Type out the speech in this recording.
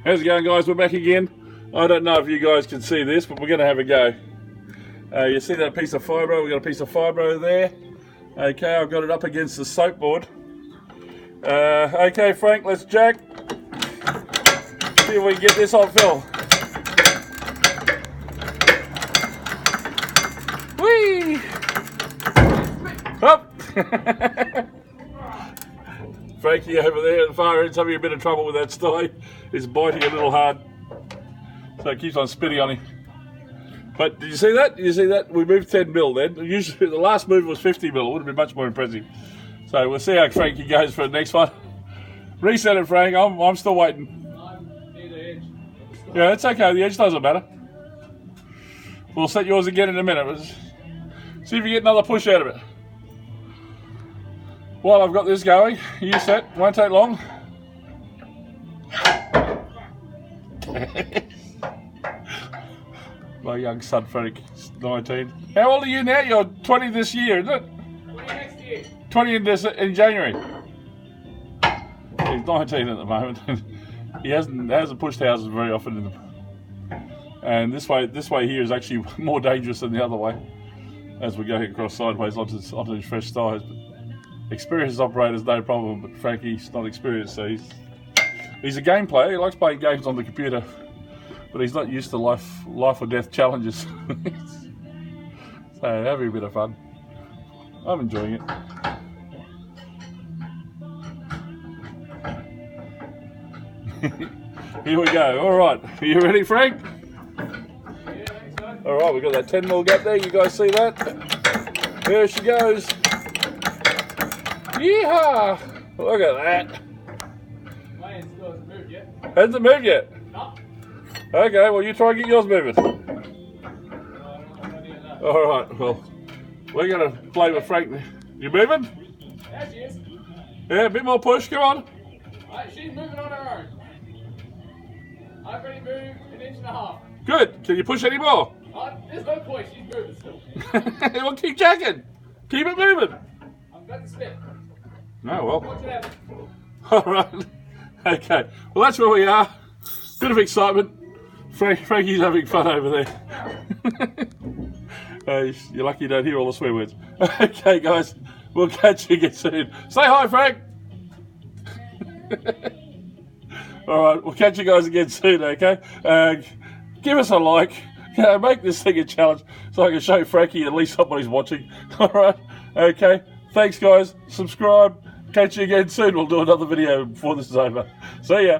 How's it going, guys? We're back again. I don't know if you guys can see this, but we're going to have a go. You see that piece of fibro? We've got a piece of fibro there. Okay, I've got it up against the soap board. Okay, Frank, let's jack. See if we can get this on film. Whee! Up! Frankie over there at the far end's having a bit of trouble with that sty. It's biting a little hard. So it keeps on spitting on him. But did you see that? Did you see that? We moved 10 mil then. Usually the last move was 50 mil. It would have been much more impressive. So we'll see how Frankie goes for the next one. Reset it, Frank. I'm still waiting. I'm near the edge. Yeah, it's okay. The edge doesn't matter. We'll set yours again in a minute. See if you get another push out of it. While I've got this going, you set. Won't take long. My young son, Frank, is 19. How old are you now? You're 20 this year, isn't it? 20 next year. 20 in January. He's 19 at the moment. He hasn't pushed houses very often in them. And this way here is actually more dangerous than the other way, as we're going across sideways onto his fresh tyres. Experienced operator's no problem, but Frankie's not experienced, so he's a game player. He likes playing games on the computer, but he's not used to life or death challenges. So having a bit of fun. I'm enjoying it. Here we go. All right, are you ready, Frank? Yeah, thanks, son. All right, we've got that 10 mil gap there. You guys see that? There she goes. Yeehaw! Look at that. My hand still hasn't moved yet. Hasn't it moved yet? No. Okay, well you try and get yours moving. I don't know that. All right, well we're gonna play with Frank. You moving? There she is. Yeah, a bit more push. Come on. Right, she's moving on her own. I've already moved 1.5 inches. Good. Can you push any more? There's no point. She's moving still. Well, keep jacking. Keep it moving. I'm about to spit. Oh well. Watch it happen. All right. Okay. Well, that's where we are. Bit of excitement. Frankie's having fun over there. You're lucky you don't hear all the swear words. Okay, guys. We'll catch you again soon. Say hi, Frank. All right. We'll catch you guys again soon, okay? Give us a like. Make this thing a challenge so I can show Frankie at least somebody's watching. All right. Okay. Thanks, guys. Subscribe. Catch you again soon. We'll do another video before this is over. See ya.